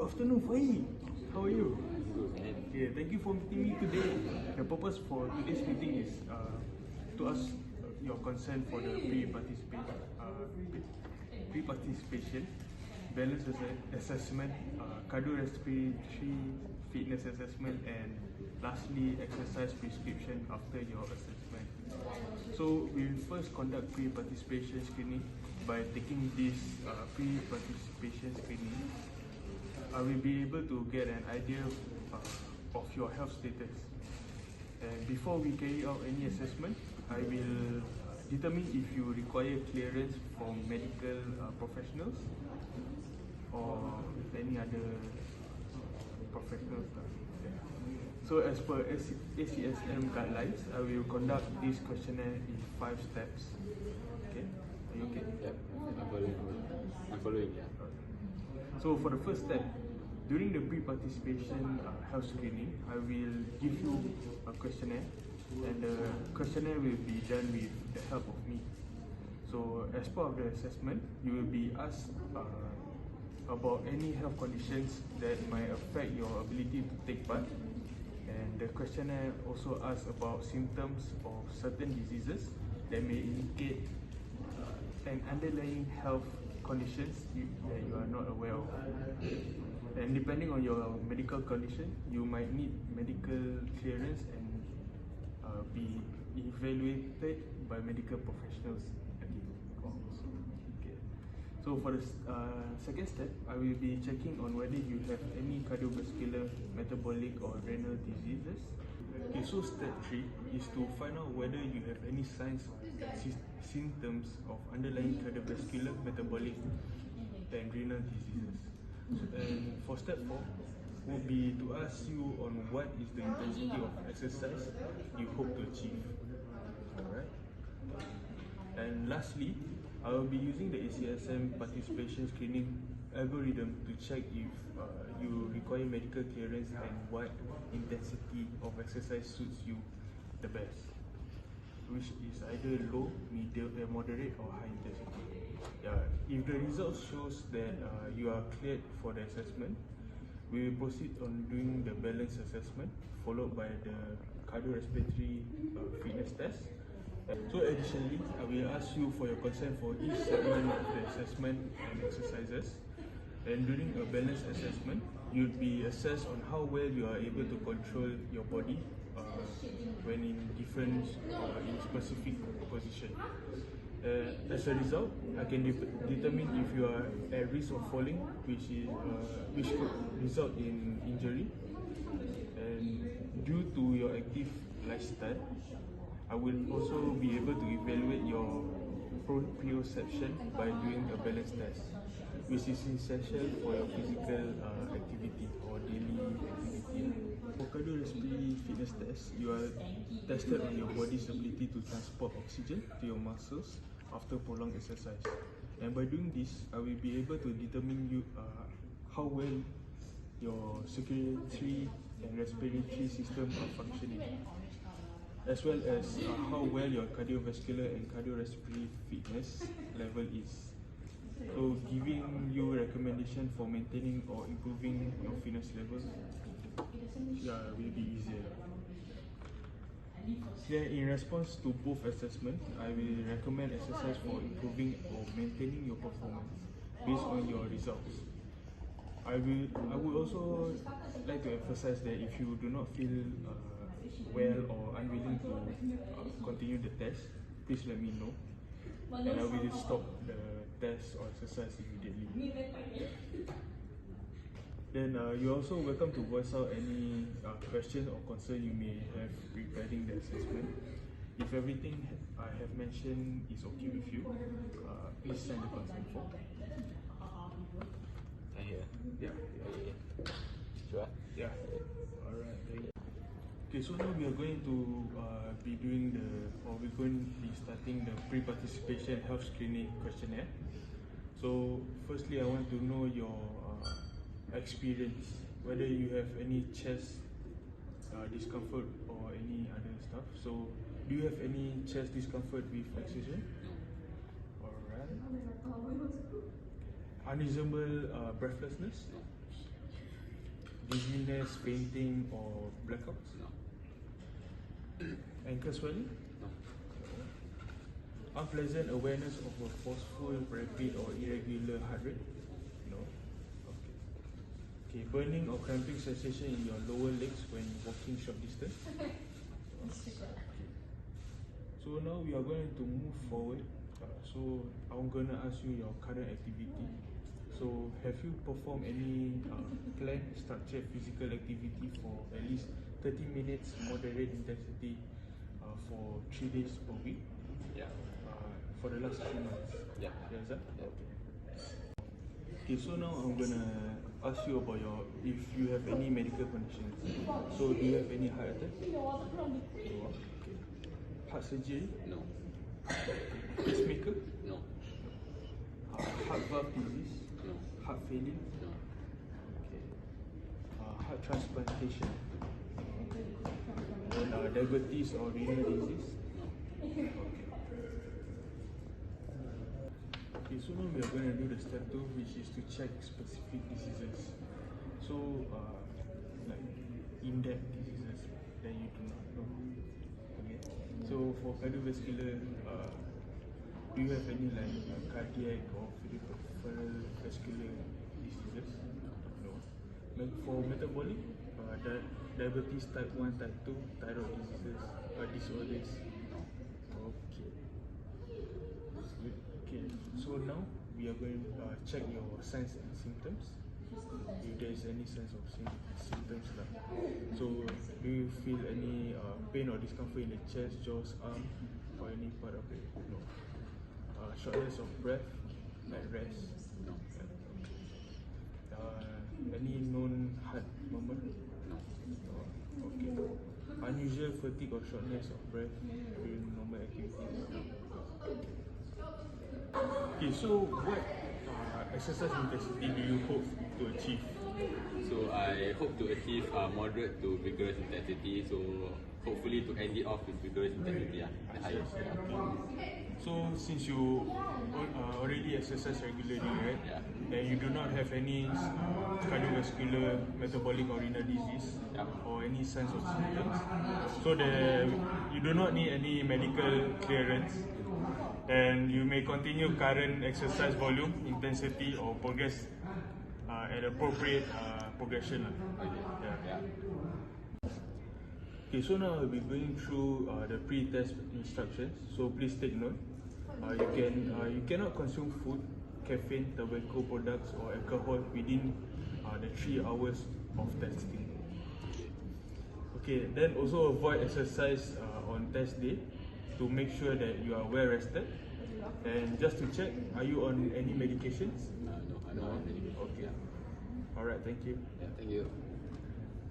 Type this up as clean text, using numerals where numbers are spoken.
afternoon, Fahim. How are you? Okay, thank you for meeting me today. The purpose for today's meeting is to ask your consent for the pre-participation, balance assessment, cardiorespiratory fitness assessment, and lastly, exercise prescription after your assessment. So we will first conduct pre-participation screening. By taking this pre-participation screening, I will be able to get an idea of your health status. And before we carry out any assessment, I will determine if you require clearance from medical professionals or any other professionals. So as per ACSM guidelines, I will conduct this questionnaire in 5 steps. Okay? Are you okay? Yep, I'm following, yeah. So for the first step, during the pre-participation health screening, I will give you a questionnaire, and the questionnaire will be done with the help of me. So as part of the assessment, you will be asked about any health conditions that might affect your ability to take part, and the questionnaire also asks about symptoms of certain diseases that may indicate an underlying health conditions that you are not aware of. And depending on your medical condition, you might need medical clearance and be evaluated by medical professionals again. Okay. So for the second step, I will be checking on whether you have any cardiovascular, metabolic or renal diseases. Okay, so step 3 is to find out whether you have any signs and symptoms of underlying cardiovascular, metabolic and renal diseases. And for step 4 will be to ask you on what is the intensity of exercise you hope to achieve. Alright. And lastly, I will be using the ACSM participation screening algorithm to check if you require medical clearance and what intensity of exercise suits you the best, which is either low, medium, moderate or high intensity. If the results shows that you are cleared for the assessment, we will proceed on doing the balance assessment, followed by the cardiorespiratory fitness test. So additionally, I will ask you for your consent for each segment of the assessment and exercises. And during a balance assessment, you'll be assessed on how well you are able to control your body when in different in specific position. As a result, I can determine if you are at risk of falling, which could result in injury. And due to your active lifestyle, I will also be able to evaluate your proprioception by doing a balance test, which is essential for your physical activity or daily activity. For cardiorespiratory fitness test, you are tested on your body's ability to transport oxygen to your muscles after prolonged exercise. And by doing this, I will be able to determine how well your circulatory and respiratory system are functioning, as well as how well your cardiovascular and cardiorespiratory fitness level is. So giving you recommendation for maintaining or improving your fitness levels will be easier. Then in response to both assessments, I will recommend exercise for improving or maintaining your performance based on your results. I would also like to emphasize that if you do not feel well or unwilling to continue the test, please let me know, and I will stop the test or exercise immediately. Then you're also welcome to voice out any question or concern you may have regarding the assessment. If everything I have mentioned is okay with you, please sign the consent form. Yeah. Sure? Yeah. Alright. Okay, so now we are going to be starting the pre-participation health screening questionnaire. So firstly, I want to know your experience, whether you have any chest discomfort or any other stuff. So do you have any chest discomfort with oxygen? Alright. Unreasonable breathlessness? dizziness, fainting, or blackouts? No. Ankle swelling? No. Unpleasant awareness of a forceful, rapid, or irregular heart rate? No. Okay. Okay, burning or cramping sensation in your lower legs when walking short distance? Okay. So now we are going to move forward. So I'm gonna ask you your current activity. So have you performed any planned structured physical activity for at least 30 minutes moderate intensity for 3 days per week? Yeah. For the last 3 months? Yeah. Yes, sir? Yeah. Okay. Okay, so now I'm gonna ask you about if you have any medical conditions. So do you have any heart attack? No. Okay. Heart surgery? No. Pacemaker? No. Heart valve disease? No. Heart failure? No. Okay. Heart transplantation? And diabetes or renal disease? No. Okay. Okay, so now we are going to do the step 2, which is to check specific diseases. So, like in-depth diseases that you do not know. Okay. So for cardiovascular, do you have any like cardiac or peripheral vascular diseases? No. For metabolic, diabetes type 1, type 2, thyroid diseases or disorders? Okay. Good. Okay. So now we are going to check your signs and symptoms. If there is any sense of symptoms lah. So do you feel any pain or discomfort in the chest, jaws, arm, or any part of it? No. Shortness of breath, night rest? No. Any known heart murmur? No. Okay. Unusual fatigue or shortness of breath during normal activities? Okay, so what exercise intensity do you hope to achieve? So I hope to achieve moderate to vigorous intensity. So hopefully to end it off with vigorous intensity. The highest. Okay. So since you already exercise regularly, right? Yeah. And you do not have any cardiovascular, metabolic, or renal disease, Yeah. or any signs or symptoms, so you do not need any medical clearance, and you may continue current exercise volume, intensity, or progress at appropriate progression. Okay. Yeah. Yeah. Okay, so now I'll be going through the pre-test instructions. So please take note. You cannot consume food, caffeine, tobacco products, or alcohol within the 3 hours of testing. Okay, then also avoid exercise on test day to make sure that you are well rested. And just to check, are you on any medications? No, I don't have any. Okay. Yeah. Alright, thank you. Yeah, thank you.